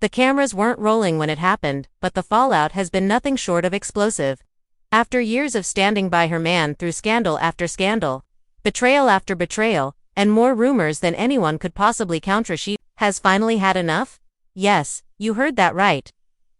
The cameras weren't rolling when it happened, but the fallout has been nothing short of explosive. After years of standing by her man through scandal after scandal, betrayal after betrayal, and more rumors than anyone could possibly count, Rasheeda has finally had enough? Yes, you heard that right.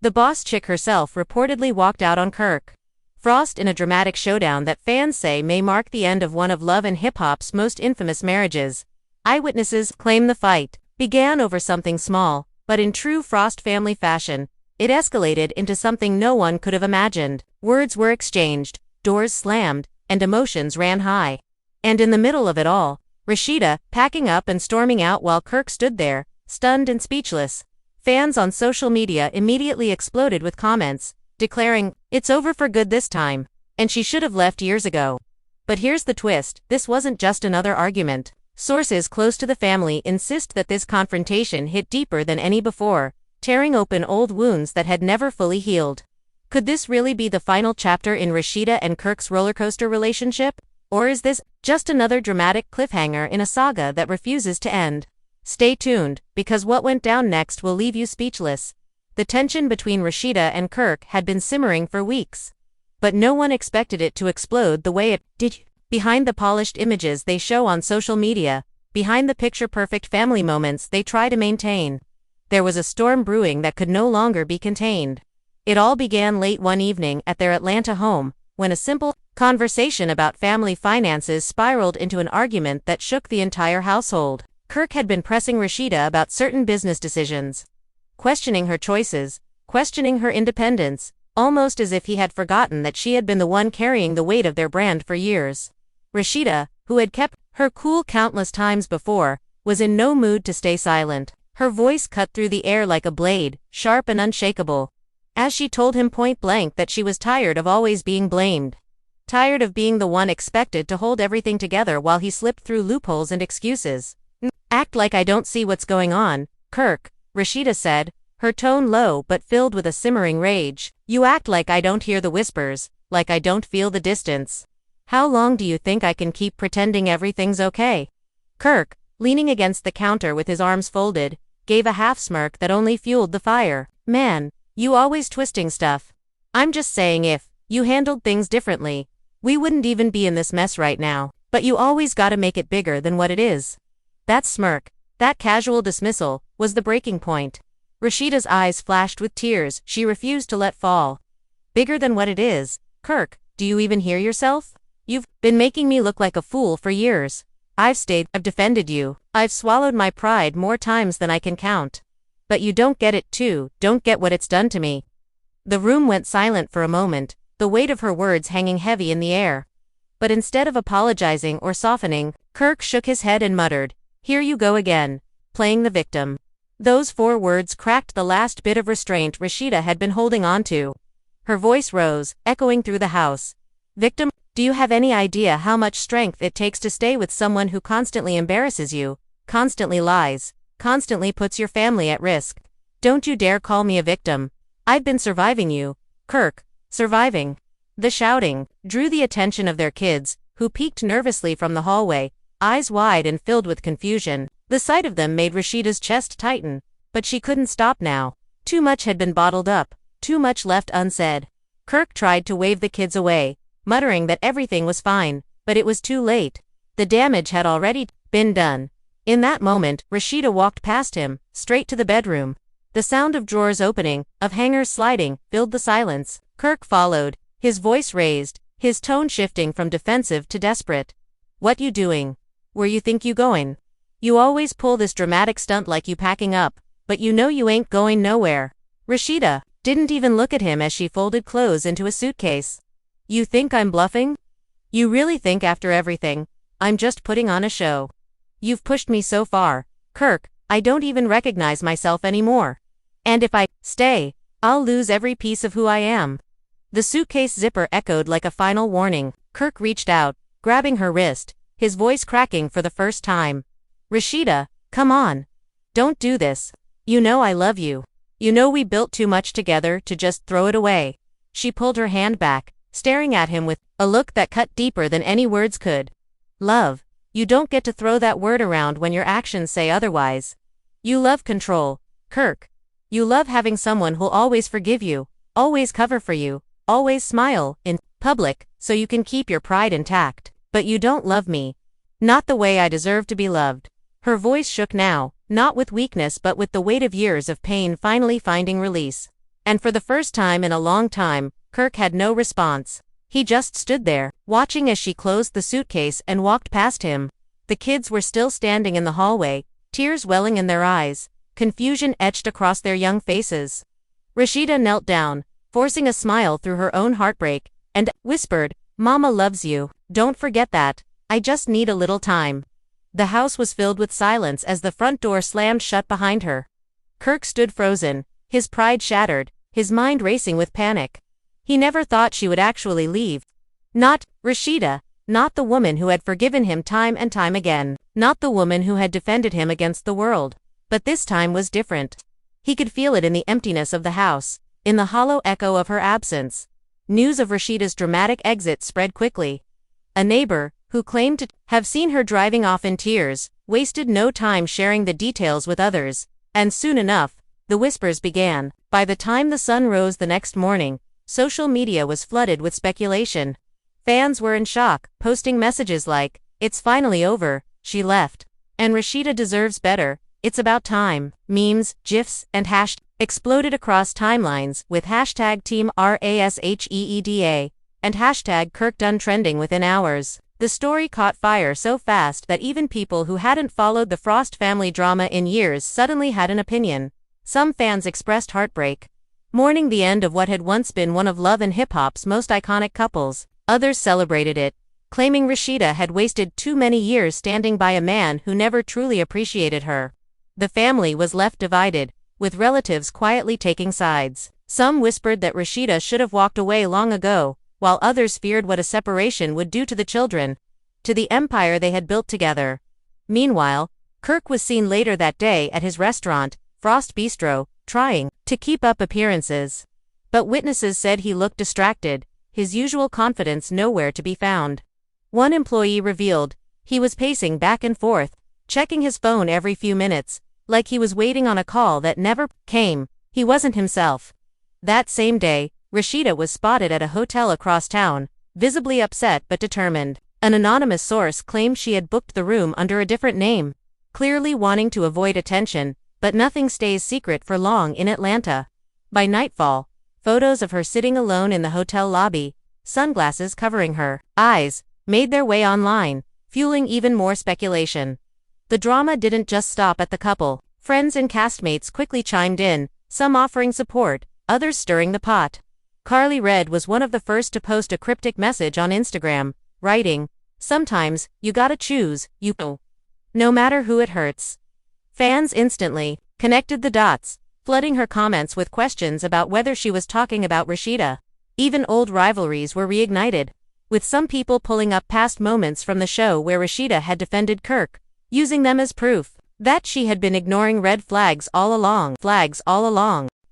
The boss chick herself reportedly walked out on Kirk Frost in a dramatic showdown that fans say may mark the end of one of love and hip-hop's most infamous marriages. Eyewitnesses claim the fight began over something small, but in true Frost family fashion, it escalated into something no one could have imagined. Words were exchanged, doors slammed, and emotions ran high. And in the middle of it all, Rasheeda, packing up and storming out while Kirk stood there, stunned and speechless. Fans on social media immediately exploded with comments, declaring, "It's over for good this time, and she should have left years ago." But here's the twist, this wasn't just another argument. Sources close to the family insist that this confrontation hit deeper than any before, tearing open old wounds that had never fully healed. Could this really be the final chapter in Rasheeda and Kirk's rollercoaster relationship? Or is this just another dramatic cliffhanger in a saga that refuses to end? Stay tuned, because what went down next will leave you speechless. The tension between Rasheeda and Kirk had been simmering for weeks. But no one expected it to explode the way it did. Behind the polished images they show on social media, behind the picture-perfect family moments they try to maintain, there was a storm brewing that could no longer be contained. It all began late one evening at their Atlanta home, when a simple conversation about family finances spiraled into an argument that shook the entire household. Kirk had been pressing Rasheeda about certain business decisions, questioning her choices, questioning her independence, almost as if he had forgotten that she had been the one carrying the weight of their brand for years. Rasheeda, who had kept her cool countless times before, was in no mood to stay silent. Her voice cut through the air like a blade, sharp and unshakable, as she told him point blank that she was tired of always being blamed. Tired of being the one expected to hold everything together while he slipped through loopholes and excuses. "Act like I don't see what's going on, Kirk," Rasheeda said, her tone low but filled with a simmering rage. "You act like I don't hear the whispers, like I don't feel the distance. How long do you think I can keep pretending everything's okay?" Kirk, leaning against the counter with his arms folded, gave a half-smirk that only fueled the fire. "Man, you always twisting stuff. I'm just saying if you handled things differently, we wouldn't even be in this mess right now. But you always gotta make it bigger than what it is." That smirk, that casual dismissal, was the breaking point. Rasheeda's eyes flashed with tears she refused to let fall. "Bigger than what it is? Kirk, do you even hear yourself? You've been making me look like a fool for years. I've defended you. I've swallowed my pride more times than I can count. But you don't get it too, don't get what it's done to me." The room went silent for a moment, the weight of her words hanging heavy in the air. But instead of apologizing or softening, Kirk shook his head and muttered, "Here you go again, playing the victim." Those 4 words cracked the last bit of restraint Rasheeda had been holding on to. Her voice rose, echoing through the house. "Victim? Do you have any idea how much strength it takes to stay with someone who constantly embarrasses you, constantly lies, constantly puts your family at risk? Don't you dare call me a victim. I've been surviving you, Kirk, surviving." The shouting drew the attention of their kids, who peeked nervously from the hallway, eyes wide and filled with confusion. The sight of them made Rasheeda's chest tighten, but she couldn't stop now. Too much had been bottled up, too much left unsaid. Kirk tried to wave the kids away, muttering that everything was fine, but it was too late. The damage had already been done. In that moment, Rasheeda walked past him, straight to the bedroom. The sound of drawers opening, of hangers sliding, filled the silence. Kirk followed, his voice raised, his tone shifting from defensive to desperate. "What you doing? Where you think you going? You always pull this dramatic stunt like you packing up, but you know you ain't going nowhere." Rasheeda didn't even look at him as she folded clothes into a suitcase. "You think I'm bluffing? You really think after everything, I'm just putting on a show? You've pushed me so far, Kirk, I don't even recognize myself anymore. And if I stay, I'll lose every piece of who I am." The suitcase zipper echoed like a final warning. Kirk reached out, grabbing her wrist, his voice cracking for the first time. "Rasheeda, come on. Don't do this. You know I love you. You know we built too much together to just throw it away." She pulled her hand back, staring at him with a look that cut deeper than any words could. "Love, you don't get to throw that word around when your actions say otherwise. You love control, Kirk. You love having someone who'll always forgive you, always cover for you, always smile in public, so you can keep your pride intact. But you don't love me. Not the way I deserve to be loved. Her voice shook now, not with weakness but with the weight of years of pain finally finding release. And for the first time in a long time, Kirk had no response. He just stood there, watching as she closed the suitcase and walked past him. The kids were still standing in the hallway, tears welling in their eyes, confusion etched across their young faces. Rasheeda knelt down, forcing a smile through her own heartbreak, and whispered, "Mama loves you, don't forget that. I just need a little time." The house was filled with silence as the front door slammed shut behind her. Kirk stood frozen, his pride shattered, his mind racing with panic. He never thought she would actually leave. Not Rasheeda, not the woman who had forgiven him time and time again, not the woman who had defended him against the world. But this time was different. He could feel it in the emptiness of the house, in the hollow echo of her absence. News of Rasheeda's dramatic exit spread quickly. A neighbor, who claimed to have seen her driving off in tears, wasted no time sharing the details with others, and soon enough, the whispers began. By the time the sun rose the next morning, social media was flooded with speculation. Fans were in shock, posting messages like, "It's finally over, she left," and "Rasheeda deserves better, it's about time." Memes, GIFs, and hashtags exploded across timelines, with hashtag Team Rasheeda and hashtag KirkDone trending within hours. The story caught fire so fast that even people who hadn't followed the Frost family drama in years suddenly had an opinion. Some fans expressed heartbreak, mourning the end of what had once been one of love and hip-hop's most iconic couples. Others celebrated it, claiming Rasheeda had wasted too many years standing by a man who never truly appreciated her. The family was left divided, with relatives quietly taking sides. Some whispered that Rasheeda should have walked away long ago, while others feared what a separation would do to the children, to the empire they had built together. Meanwhile, Kirk was seen later that day at his restaurant, Frost Bistro, trying to keep up appearances. But witnesses said he looked distracted, his usual confidence nowhere to be found. One employee revealed he was pacing back and forth, checking his phone every few minutes, like he was waiting on a call that never came. He wasn't himself. That same day, Rasheeda was spotted at a hotel across town, visibly upset but determined. An anonymous source claimed she had booked the room under a different name, clearly wanting to avoid attention, but nothing stays secret for long in Atlanta. By nightfall, photos of her sitting alone in the hotel lobby, sunglasses covering her eyes, made their way online, fueling even more speculation. The drama didn't just stop at the couple. Friends and castmates quickly chimed in, some offering support, others stirring the pot. Carly Red was one of the first to post a cryptic message on Instagram, writing, "Sometimes, you gotta choose, you know. No matter who it hurts." Fans instantly connected the dots, flooding her comments with questions about whether she was talking about Rasheeda. Even old rivalries were reignited, with some people pulling up past moments from the show where Rasheeda had defended Kirk, using them as proof that she had been ignoring red flags all along.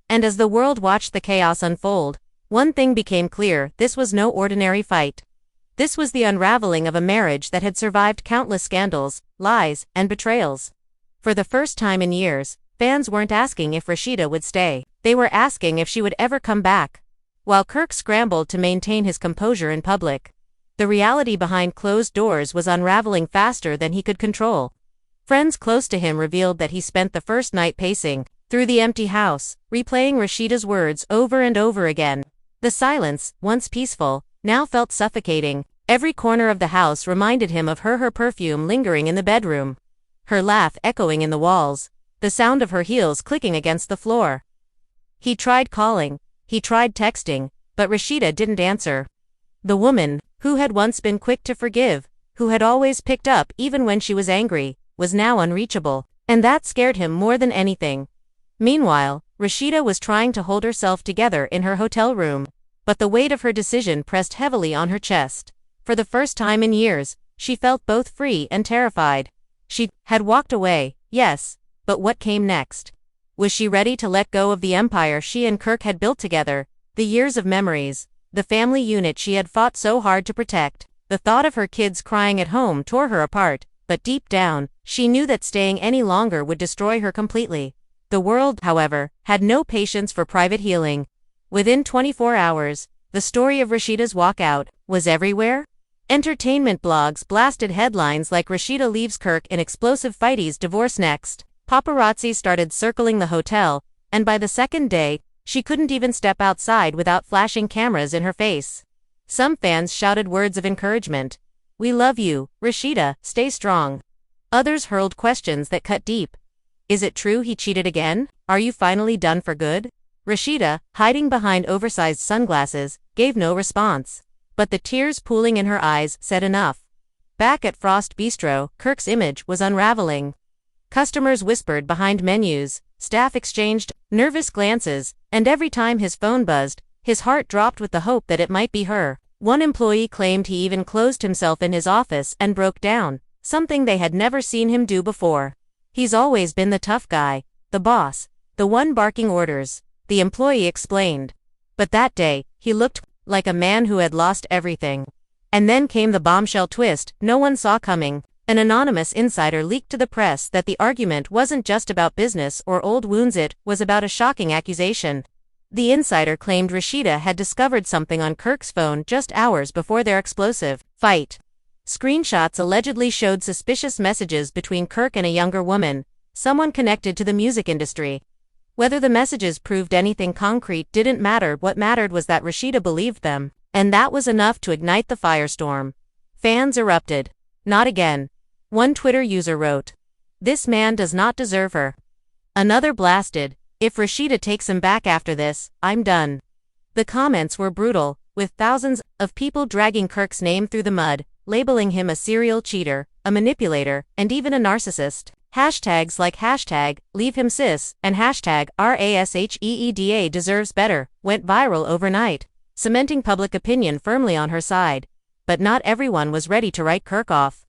And as the world watched the chaos unfold, one thing became clear: this was no ordinary fight. This was the unraveling of a marriage that had survived countless scandals, lies, and betrayals. For the first time in years, fans weren't asking if Rasheeda would stay. They were asking if she would ever come back. While Kirk scrambled to maintain his composure in public, the reality behind closed doors was unraveling faster than he could control. Friends close to him revealed that he spent the first night pacing through the empty house, replaying Rasheeda's words over and over again. The silence, once peaceful, now felt suffocating. Every corner of the house reminded him of her perfume lingering in the bedroom, her laugh echoing in the walls, the sound of her heels clicking against the floor. He tried calling, he tried texting, but Rasheeda didn't answer. The woman, who had once been quick to forgive, who had always picked up even when she was angry, was now unreachable, and that scared him more than anything. Meanwhile, Rasheeda was trying to hold herself together in her hotel room, but the weight of her decision pressed heavily on her chest. For the first time in years, she felt both free and terrified. She had walked away, yes, but what came next? Was she ready to let go of the empire she and Kirk had built together, the years of memories, the family unit she had fought so hard to protect? The thought of her kids crying at home tore her apart, but deep down, she knew that staying any longer would destroy her completely. The world, however, had no patience for private healing. Within 24 hours, the story of Rasheeda's walkout was everywhere. Entertainment blogs blasted headlines like Rasheeda leaves Kirk in explosive fighties, divorce next. Paparazzi started circling the hotel, and by the second day, she couldn't even step outside without flashing cameras in her face. Some fans shouted words of encouragement. "We love you, Rasheeda, stay strong." Others hurled questions that cut deep. Is it true he cheated again? Are you finally done for good? Rasheeda, hiding behind oversized sunglasses, gave no response. But the tears pooling in her eyes said enough. Back at Frost Bistro, Kirk's image was unraveling. Customers whispered behind menus, staff exchanged nervous glances, and every time his phone buzzed, his heart dropped with the hope that it might be her. One employee claimed he even closed himself in his office and broke down, something they had never seen him do before. He's always been the tough guy, the boss, the one barking orders, the employee explained. But that day, he looked like a man who had lost everything. And then came the bombshell twist no one saw coming. An anonymous insider leaked to the press that the argument wasn't just about business or old wounds, it was about a shocking accusation. The insider claimed Rasheeda had discovered something on Kirk's phone just hours before their explosive fight. Screenshots allegedly showed suspicious messages between Kirk and a younger woman, someone connected to the music industry. Whether the messages proved anything concrete didn't matter. What mattered was that Rasheeda believed them, and that was enough to ignite the firestorm. Fans erupted. Not again. One Twitter user wrote, "This man does not deserve her." Another blasted, "If Rasheeda takes him back after this, I'm done." The comments were brutal, with thousands of people dragging Kirk's name through the mud, labeling him a serial cheater, a manipulator, and even a narcissist. Hashtags like #LeaveHimSis and #RASHEEDA deserves better went viral overnight, cementing public opinion firmly on her side. But not everyone was ready to write Kirk off.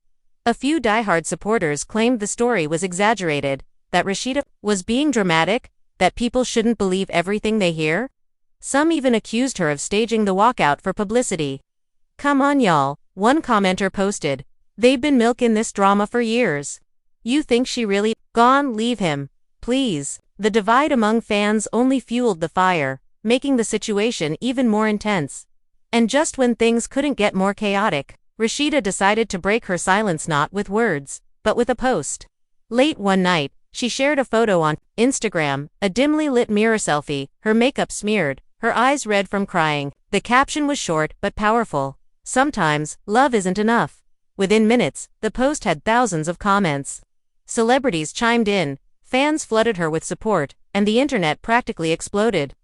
A few diehard supporters claimed the story was exaggerated, that Rasheeda was being dramatic, that people shouldn't believe everything they hear. Some even accused her of staging the walkout for publicity. "Come on y'all," one commenter posted. "They've been milking this drama for years. You think she really gone leave him? Please." The divide among fans only fueled the fire, making the situation even more intense. And just when things couldn't get more chaotic, Rasheeda decided to break her silence not with words, but with a post. Late one night, she shared a photo on Instagram, a dimly lit mirror selfie, her makeup smeared, her eyes red from crying. The caption was short but powerful. "Sometimes, love isn't enough." Within minutes, the post had thousands of comments. Celebrities chimed in, fans flooded her with support, and the internet practically exploded.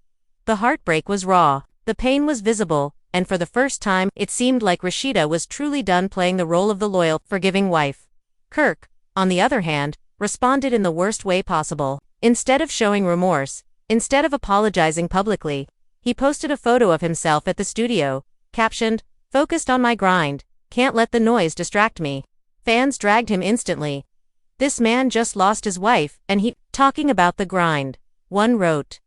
The heartbreak was raw, the pain was visible, and for the first time, it seemed like Rasheeda was truly done playing the role of the loyal, forgiving wife. Kirk, on the other hand, responded in the worst way possible. Instead of showing remorse, instead of apologizing publicly, he posted a photo of himself at the studio, captioned, "Focused on my grind, can't let the noise distract me." Fans dragged him instantly. "This man just lost his wife, and he talking about the grind." One wrote,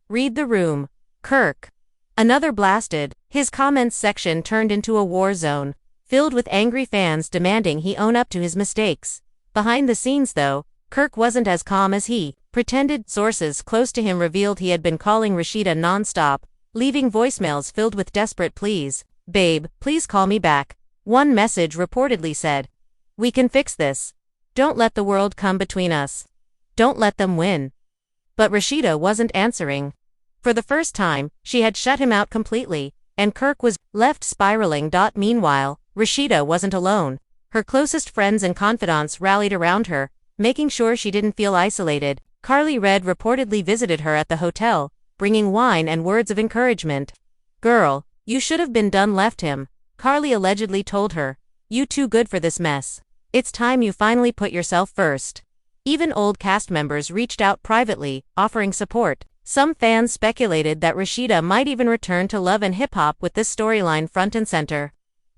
"Read the room, Kirk." Another blasted. His comments section turned into a war zone, filled with angry fans demanding he own up to his mistakes. Behind the scenes though, Kirk wasn't as calm as he pretended. Sources close to him revealed he had been calling Rasheeda non-stop, leaving voicemails filled with desperate pleas. "Babe, please call me back." One message reportedly said, "We can fix this. Don't let the world come between us. Don't let them win." But Rasheeda wasn't answering. For the first time, she had shut him out completely, and Kirk was left spiraling. Meanwhile, Rasheeda wasn't alone. Her closest friends and confidants rallied around her, making sure she didn't feel isolated. Carly Red reportedly visited her at the hotel, bringing wine and words of encouragement. "Girl, you should have been done left him," Carly allegedly told her. "You too good for this mess. It's time you finally put yourself first." Even old cast members reached out privately, offering support. Some fans speculated that Rasheeda might even return to love and hip-hop with this storyline front and center,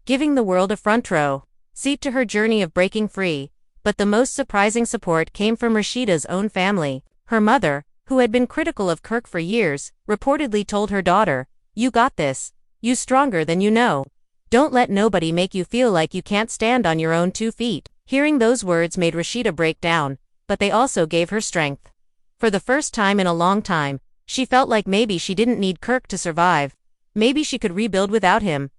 giving the world a front row seat to her journey of breaking free. But the most surprising support came from Rasheeda's own family. Her mother, who had been critical of Kirk for years, reportedly told her daughter, "You got this. You stronger than you know. Don't let nobody make you feel like you can't stand on your own 2 feet." Hearing those words made Rasheeda break down, but they also gave her strength. For the first time in a long time, she felt like maybe she didn't need Kirk to survive. Maybe she could rebuild without him.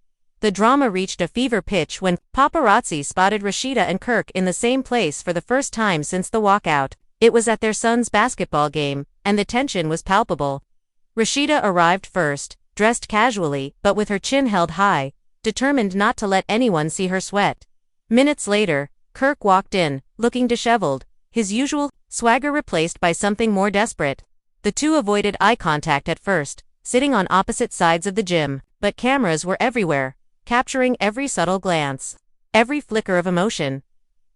The drama reached a fever pitch when paparazzi spotted Rasheeda and Kirk in the same place for the first time since the walkout. It was at their son's basketball game, and the tension was palpable. Rasheeda arrived first, dressed casually but with her chin held high, determined not to let anyone see her sweat. Minutes later, Kirk walked in, looking disheveled, his usual swagger replaced by something more desperate. The two avoided eye contact at first, sitting on opposite sides of the gym, but cameras were everywhere, capturing every subtle glance, every flicker of emotion.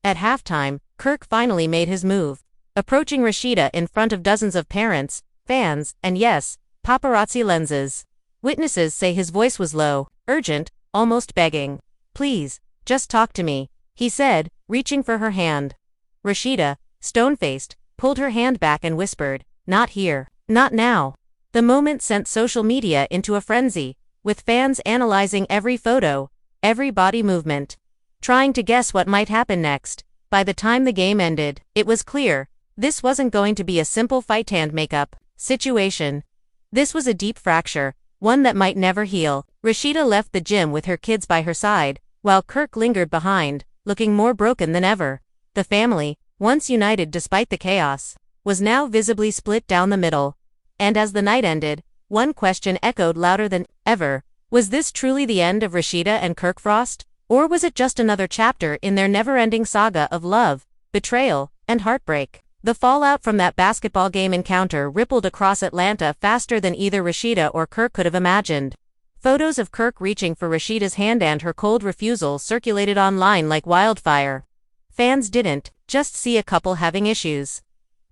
At halftime, Kirk finally made his move, approaching Rasheeda in front of dozens of parents, fans, and yes, paparazzi lenses. Witnesses say his voice was low, urgent, almost begging. "Please, just talk to me," he said, reaching for her hand. Rasheeda, stone-faced, pulled her hand back and whispered, "Not here, not now." The moment sent social media into a frenzy, with fans analyzing every photo, every body movement, trying to guess what might happen next. By the time the game ended, it was clear, this wasn't going to be a simple fight hand makeup situation. This was a deep fracture, one that might never heal. Rasheeda left the gym with her kids by her side, while Kirk lingered behind, looking more broken than ever. The family, once united despite the chaos, was now visibly split down the middle. And as the night ended, one question echoed louder than ever. Was this truly the end of Rasheeda and Kirk Frost? Or was it just another chapter in their never-ending saga of love, betrayal, and heartbreak? The fallout from that basketball game encounter rippled across Atlanta faster than either Rasheeda or Kirk could have imagined. Photos of Kirk reaching for Rasheeda's hand and her cold refusal circulated online like wildfire. Fans didn't just see a couple having issues.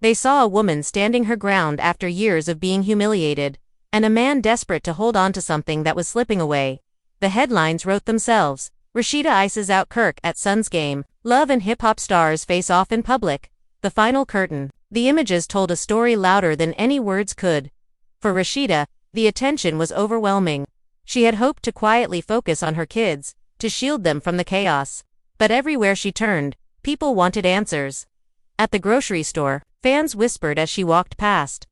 They saw a woman standing her ground after years of being humiliated, and a man desperate to hold on to something that was slipping away. The headlines wrote themselves. Rasheeda ices out Kirk at Suns game. Love and hip-hop stars face off in public. The final curtain. The images told a story louder than any words could. For Rasheeda, the attention was overwhelming. She had hoped to quietly focus on her kids, to shield them from the chaos. But everywhere she turned, people wanted answers. At the grocery store, fans whispered as she walked past.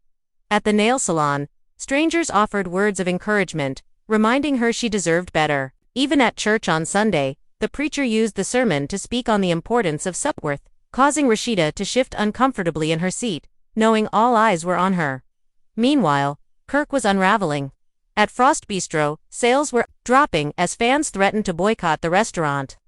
At the nail salon, strangers offered words of encouragement, reminding her she deserved better. Even at church on Sunday, the preacher used the sermon to speak on the importance of self-worth, causing Rasheeda to shift uncomfortably in her seat, knowing all eyes were on her. Meanwhile, Kirk was unraveling. At Frost Bistro, sales were dropping as fans threatened to boycott the restaurant.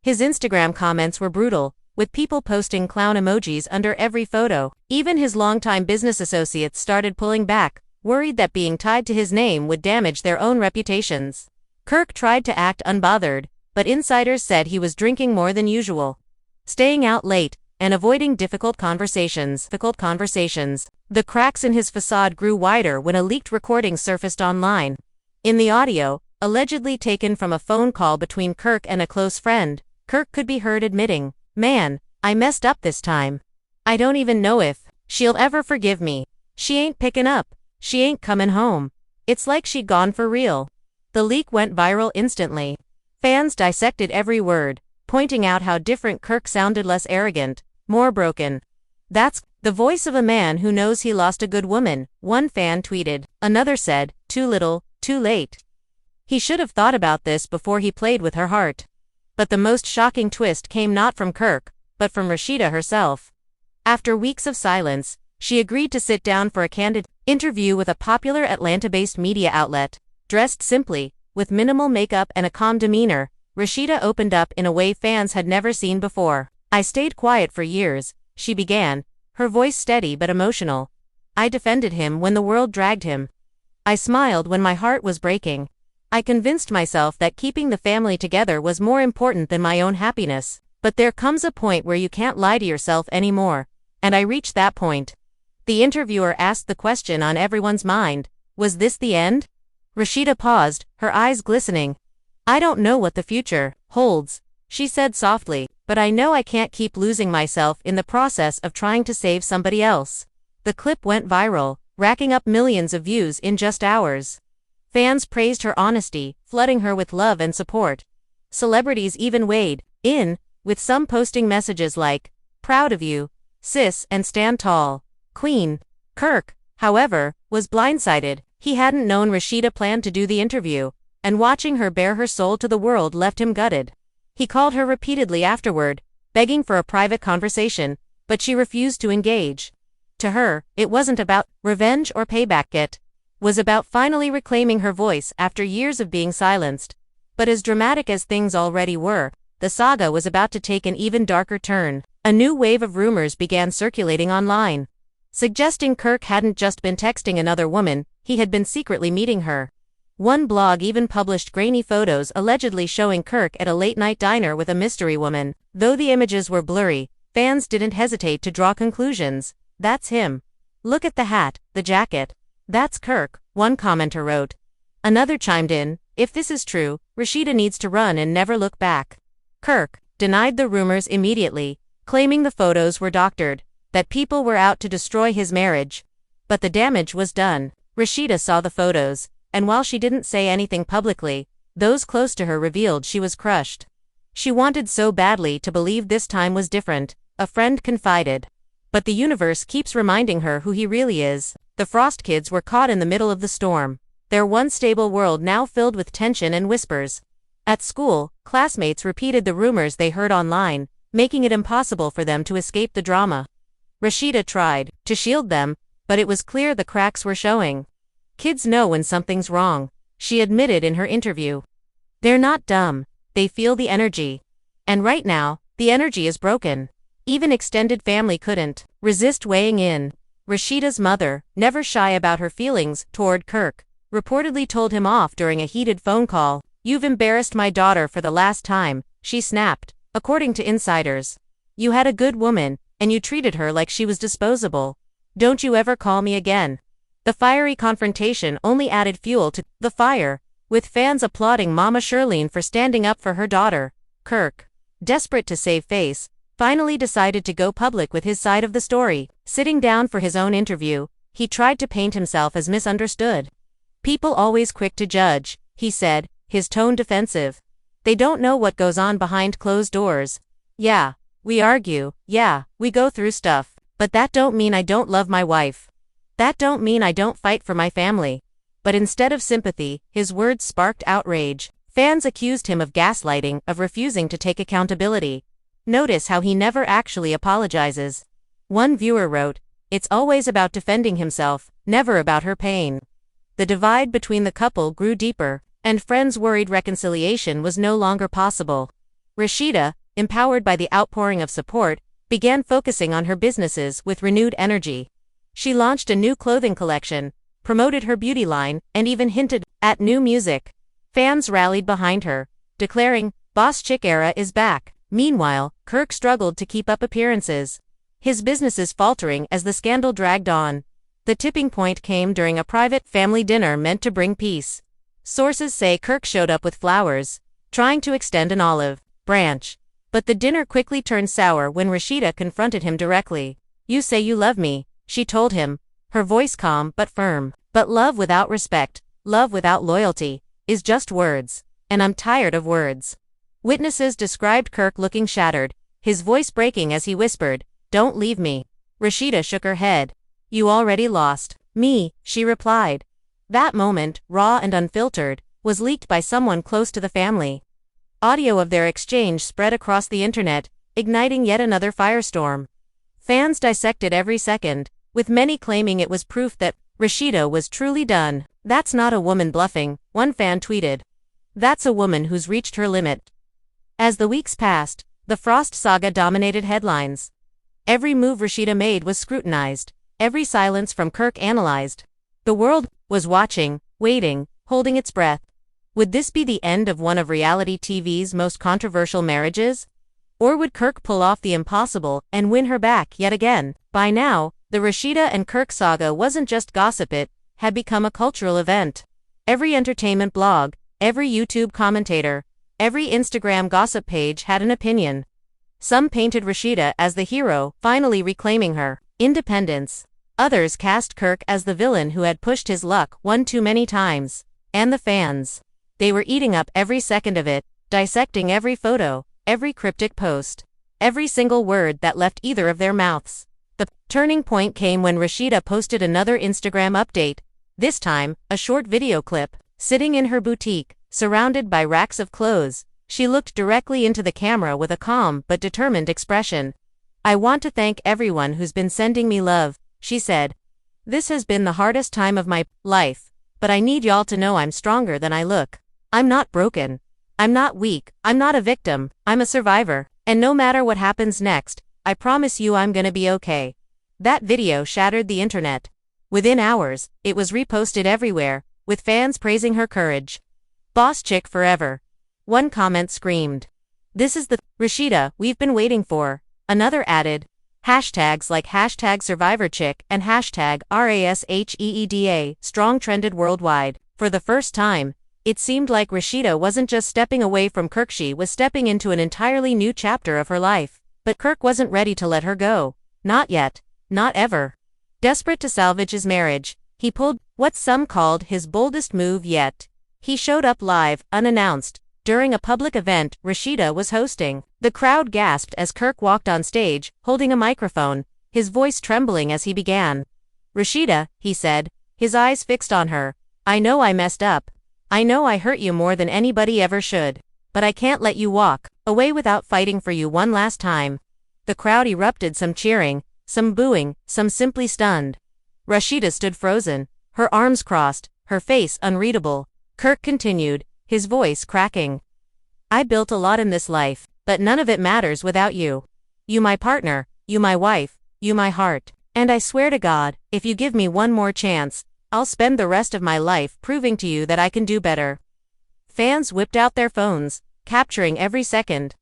His Instagram comments were brutal, with people posting clown emojis under every photo. Even his longtime business associates started pulling back, worried that being tied to his name would damage their own reputations. Kirk tried to act unbothered, but insiders said he was drinking more than usual, staying out late, and avoiding difficult conversations. The cracks in his facade grew wider when a leaked recording surfaced online. In the audio, allegedly taken from a phone call between Kirk and a close friend, Kirk could be heard admitting, "Man, I messed up this time. I don't even know if she'll ever forgive me. She ain't picking up. She ain't coming home. It's like she'd gone for real." The leak went viral instantly. Fans dissected every word, pointing out how different Kirk sounded, less arrogant, more broken. "That's the voice of a man who knows he lost a good woman," one fan tweeted. Another said, "Too little, too late. He should have thought about this before he played with her heart." But the most shocking twist came not from Kirk, but from Rasheeda herself. After weeks of silence, she agreed to sit down for a candid interview with a popular Atlanta-based media outlet. Dressed simply, with minimal makeup and a calm demeanor, Rasheeda opened up in a way fans had never seen before. "I stayed quiet for years," she began, her voice steady but emotional. "I defended him when the world dragged him. I smiled when my heart was breaking. I convinced myself that keeping the family together was more important than my own happiness. But there comes a point where you can't lie to yourself anymore. And I reached that point." The interviewer asked the question on everyone's mind. Was this the end? Rasheeda paused, her eyes glistening. "I don't know what the future holds," she said softly, "but I know I can't keep losing myself in the process of trying to save somebody else." The clip went viral, racking up millions of views in just hours. Fans praised her honesty, flooding her with love and support. Celebrities even weighed in, with some posting messages like, "Proud of you, sis, and stand tall, Queen." Kirk, however, was blindsided. He hadn't known Rasheeda planned to do the interview, and watching her bare her soul to the world left him gutted. He called her repeatedly afterward, begging for a private conversation, but she refused to engage. To her, it wasn't about revenge or payback, it was about finally reclaiming her voice after years of being silenced. But as dramatic as things already were, the saga was about to take an even darker turn. A new wave of rumors began circulating online, suggesting Kirk hadn't just been texting another woman, he had been secretly meeting her. One blog even published grainy photos allegedly showing Kirk at a late-night diner with a mystery woman. Though the images were blurry, fans didn't hesitate to draw conclusions. That's him. Look at the hat, the jacket. That's Kirk, one commenter wrote. Another chimed in, if this is true, Rasheeda needs to run and never look back. Kirk denied the rumors immediately, claiming the photos were doctored, that people were out to destroy his marriage. But the damage was done. Rasheeda saw the photos, and while she didn't say anything publicly, those close to her revealed she was crushed. She wanted so badly to believe this time was different, a friend confided. But the universe keeps reminding her who he really is. The Frost kids were caught in the middle of the storm, their once stable world now filled with tension and whispers. At school, classmates repeated the rumors they heard online, making it impossible for them to escape the drama. Rasheeda tried to shield them, but it was clear the cracks were showing. Kids know when something's wrong, she admitted in her interview. They're not dumb, they feel the energy. And right now, the energy is broken. Even extended family couldn't resist weighing in. Rasheeda's mother, never shy about her feelings toward Kirk, reportedly told him off during a heated phone call. You've embarrassed my daughter for the last time, she snapped, according to insiders. You had a good woman, and you treated her like she was disposable. Don't you ever call me again. The fiery confrontation only added fuel to the fire, with fans applauding Mama Shirlene for standing up for her daughter. Kirk, desperate to save face, finally decided to go public with his side of the story. Sitting down for his own interview, he tried to paint himself as misunderstood. People always quick to judge, he said, his tone defensive. They don't know what goes on behind closed doors. Yeah, we argue, yeah, we go through stuff, but that don't mean I don't love my wife. That don't mean I don't fight for my family. But instead of sympathy, his words sparked outrage. Fans accused him of gaslighting, of refusing to take accountability. Notice how he never actually apologizes. One viewer wrote, it's always about defending himself, never about her pain. The divide between the couple grew deeper, and friends worried reconciliation was no longer possible. Rasheeda, empowered by the outpouring of support, began focusing on her businesses with renewed energy. She launched a new clothing collection, promoted her beauty line, and even hinted at new music. Fans rallied behind her, declaring, Boss Chick era is back. Meanwhile, Kirk struggled to keep up appearances, his businesses faltering as the scandal dragged on. The tipping point came during a private family dinner meant to bring peace. Sources say Kirk showed up with flowers, trying to extend an olive branch. But the dinner quickly turned sour when Rasheeda confronted him directly. You say you love me, she told him, her voice calm but firm. But love without respect, love without loyalty, is just words. And I'm tired of words. Witnesses described Kirk looking shattered, his voice breaking as he whispered, Don't leave me. Rasheeda shook her head. You already lost me, she replied. That moment, raw and unfiltered, was leaked by someone close to the family. Audio of their exchange spread across the internet, igniting yet another firestorm. Fans dissected every second, with many claiming it was proof that Rasheeda was truly done. That's not a woman bluffing, one fan tweeted. That's a woman who's reached her limit. As the weeks passed, the Frost saga dominated headlines. Every move Rasheeda made was scrutinized, every silence from Kirk analyzed. The world was watching, waiting, holding its breath. Would this be the end of one of reality TV's most controversial marriages? Or would Kirk pull off the impossible and win her back yet again? By now, the Rasheeda and Kirk saga wasn't just gossip, it had become a cultural event. Every entertainment blog, every YouTube commentator, every Instagram gossip page had an opinion. Some painted Rasheeda as the hero, finally reclaiming her independence. Others cast Kirk as the villain who had pushed his luck one too many times. And the fans. They were eating up every second of it, dissecting every photo, every cryptic post, every single word that left either of their mouths. The turning point came when Rasheeda posted another Instagram update, this time, a short video clip. Sitting in her boutique, surrounded by racks of clothes, she looked directly into the camera with a calm but determined expression. "I want to thank everyone who's been sending me love," she said. "This has been the hardest time of my life, but I need y'all to know I'm stronger than I look. I'm not broken. I'm not weak. I'm not a victim. I'm a survivor. And no matter what happens next, I promise you I'm gonna be okay." That video shattered the internet. Within hours, it was reposted everywhere, with fans praising her courage. "Boss chick forever." One comment screamed. "This is the Rasheeda we've been waiting for." Another added, hashtags like #SurvivorChick and #RASHEEDA strong trended worldwide. For the first time, it seemed like Rasheeda wasn't just stepping away from Kirk, she was stepping into an entirely new chapter of her life. But Kirk wasn't ready to let her go. Not yet. Not ever. Desperate to salvage his marriage, he pulled what some called his boldest move yet. He showed up live, unannounced, during a public event Rasheeda was hosting. The crowd gasped as Kirk walked on stage, holding a microphone, his voice trembling as he began. "Rasheeda," he said, his eyes fixed on her, "I know I messed up. I know I hurt you more than anybody ever should. But I can't let you walk away without fighting for you one last time." The crowd erupted, some cheering, some booing, some simply stunned. Rasheeda stood frozen, her arms crossed, her face unreadable. Kirk continued, his voice cracking. "I built a lot in this life, but none of it matters without you. You my partner, you my wife, you my heart. And I swear to God, if you give me one more chance, I'll spend the rest of my life proving to you that I can do better." Fans whipped out their phones, capturing every second.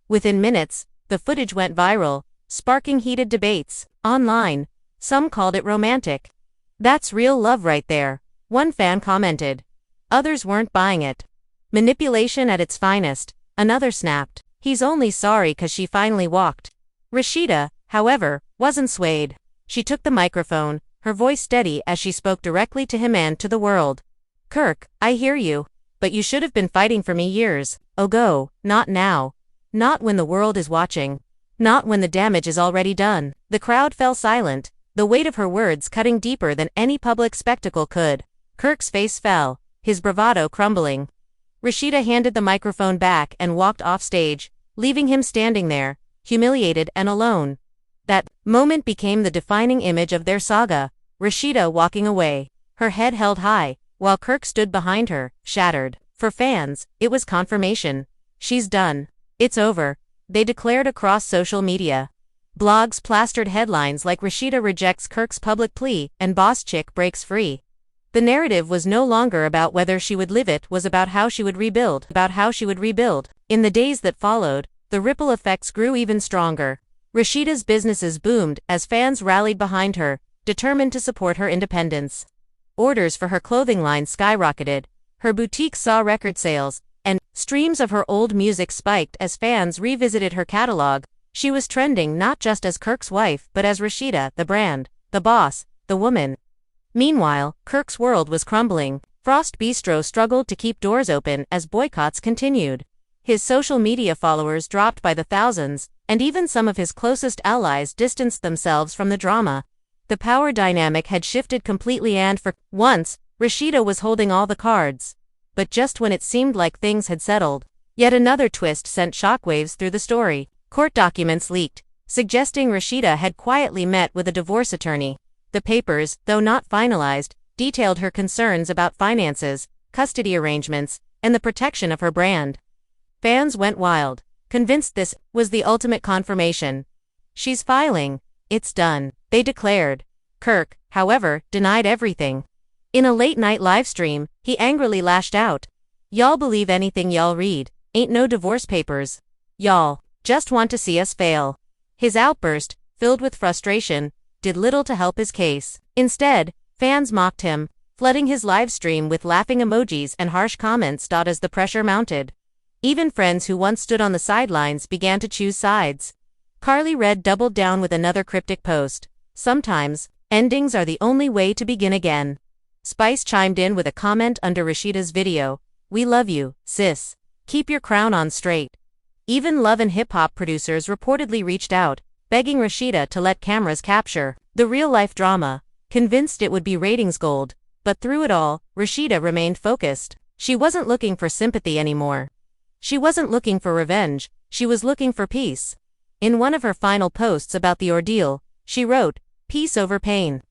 Within minutes, the footage went viral, sparking heated debates. Online, some called it romantic. "That's real love right there," one fan commented. Others weren't buying it. "Manipulation at its finest," another snapped. "He's only sorry 'cause she finally walked." Rasheeda, however, wasn't swayed. She took the microphone, her voice steady as she spoke directly to him and to the world. "Kirk, I hear you. But you should have been fighting for me years ago, not now. Not when the world is watching. Not when the damage is already done." The crowd fell silent, the weight of her words cutting deeper than any public spectacle could. Kirk's face fell, his bravado crumbling. Rasheeda handed the microphone back and walked off stage, leaving him standing there, humiliated and alone. That moment became the defining image of their saga, Rasheeda walking away, her head held high, while Kirk stood behind her, shattered. For fans, it was confirmation. She's done. It's over, they declared across social media. Blogs plastered headlines like "Rasheeda rejects Kirk's public plea" and "Boss chick breaks free." The narrative was no longer about whether she would live, it was about how she would rebuild. In the days that followed, the ripple effects grew even stronger. Rasheeda's businesses boomed as fans rallied behind her, determined to support her independence. Orders for her clothing line skyrocketed, her boutique saw record sales, and streams of her old music spiked as fans revisited her catalog. She was trending not just as Kirk's wife but as Rasheeda, the brand, the boss, the woman. Meanwhile, Kirk's world was crumbling. Frost Bistro struggled to keep doors open as boycotts continued. His social media followers dropped by the thousands, and even some of his closest allies distanced themselves from the drama. The power dynamic had shifted completely, and for once, Rasheeda was holding all the cards. But just when it seemed like things had settled, yet another twist sent shockwaves through the story. Court documents leaked, suggesting Rasheeda had quietly met with a divorce attorney. The papers, though not finalized, detailed her concerns about finances, custody arrangements, and the protection of her brand. Fans went wild, convinced this was the ultimate confirmation. "She's filing. It's done," they declared. Kirk, however, denied everything. In a late-night livestream, he angrily lashed out. "Y'all believe anything y'all read. Ain't no divorce papers. Y'all just want to see us fail." His outburst, filled with frustration, did little to help his case. Instead, fans mocked him, flooding his livestream with laughing emojis and harsh comments. As the pressure mounted, even friends who once stood on the sidelines began to choose sides. Carly Red doubled down with another cryptic post. "Sometimes, endings are the only way to begin again." Spice chimed in with a comment under Rasheeda's video. "We love you, sis. Keep your crown on straight." Even Love and hip-hop producers reportedly reached out, begging Rasheeda to let cameras capture the real-life drama, convinced it would be ratings gold. But through it all, Rasheeda remained focused. She wasn't looking for sympathy anymore. She wasn't looking for revenge, she was looking for peace. In one of her final posts about the ordeal, she wrote, "Peace over pain.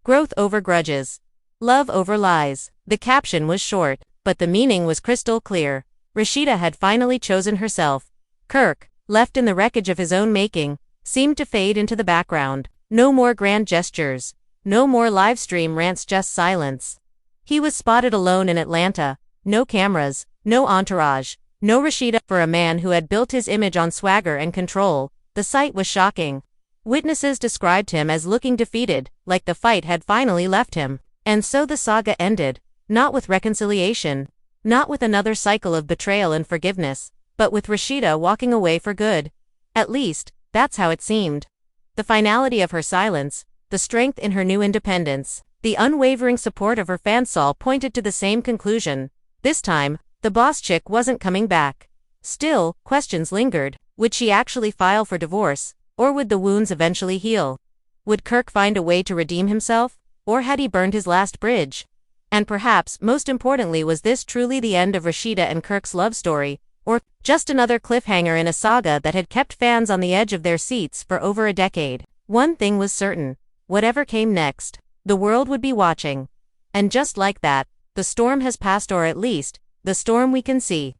Growth over grudges. Love over lies." The caption was short, but the meaning was crystal clear. Rasheeda had finally chosen herself. Kirk, left in the wreckage of his own making, seemed to fade into the background. No more grand gestures. No more livestream rants, just silence. He was spotted alone in Atlanta. No cameras, no entourage, no Rasheeda. For a man who had built his image on swagger and control, the sight was shocking. Witnesses described him as looking defeated, like the fight had finally left him. And so the saga ended, not with reconciliation, not with another cycle of betrayal and forgiveness, but with Rasheeda walking away for good. At least, that's how it seemed. The finality of her silence, the strength in her new independence, the unwavering support of her fans all pointed to the same conclusion. This time, the boss chick wasn't coming back. Still, questions lingered. Would she actually file for divorce, or would the wounds eventually heal? Would Kirk find a way to redeem himself, or had he burned his last bridge? And perhaps, most importantly, was this truly the end of Rasheeda and Kirk's love story, or just another cliffhanger in a saga that had kept fans on the edge of their seats for over a decade? One thing was certain. Whatever came next, the world would be watching. And just like that, the storm has passed, or at least, the storm we can see.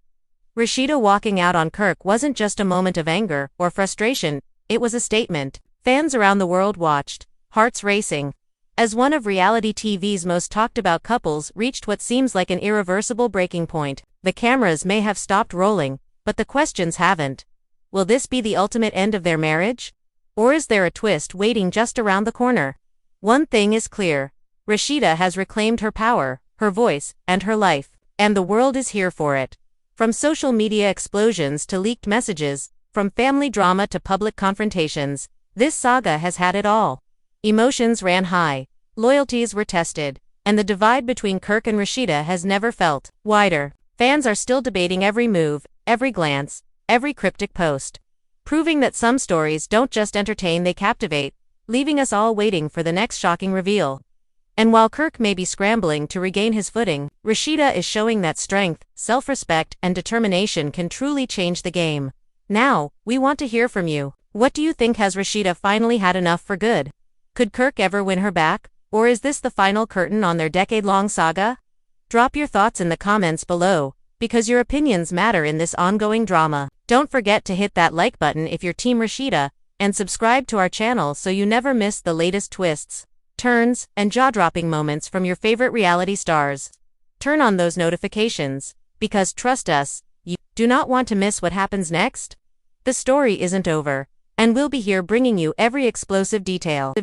Rasheeda walking out on Kirk wasn't just a moment of anger or frustration, it was a statement. Fans around the world watched, hearts racing. As one of reality TV's most talked about couples reached what seems like an irreversible breaking point, the cameras may have stopped rolling, but the questions haven't. Will this be the ultimate end of their marriage? Or is there a twist waiting just around the corner? One thing is clear. Rasheeda has reclaimed her power, her voice, and her life, and the world is here for it. From social media explosions to leaked messages, from family drama to public confrontations, this saga has had it all. Emotions ran high, loyalties were tested, and the divide between Kirk and Rasheeda has never felt wider. Fans are still debating every move, every glance, every cryptic post, proving that some stories don't just entertain, they captivate, leaving us all waiting for the next shocking reveal. And while Kirk may be scrambling to regain his footing, Rasheeda is showing that strength, self-respect, and determination can truly change the game. Now, we want to hear from you. What do you think? Has Rasheeda finally had enough for good? Could Kirk ever win her back? Or is this the final curtain on their decade-long saga? Drop your thoughts in the comments below, because your opinions matter in this ongoing drama. Don't forget to hit that like button if you're Team Rasheeda, and subscribe to our channel so you never miss the latest twists, turns, and jaw-dropping moments from your favorite reality stars. Turn on those notifications, because trust us, you do not want to miss what happens next. The story isn't over, and we'll be here bringing you every explosive detail.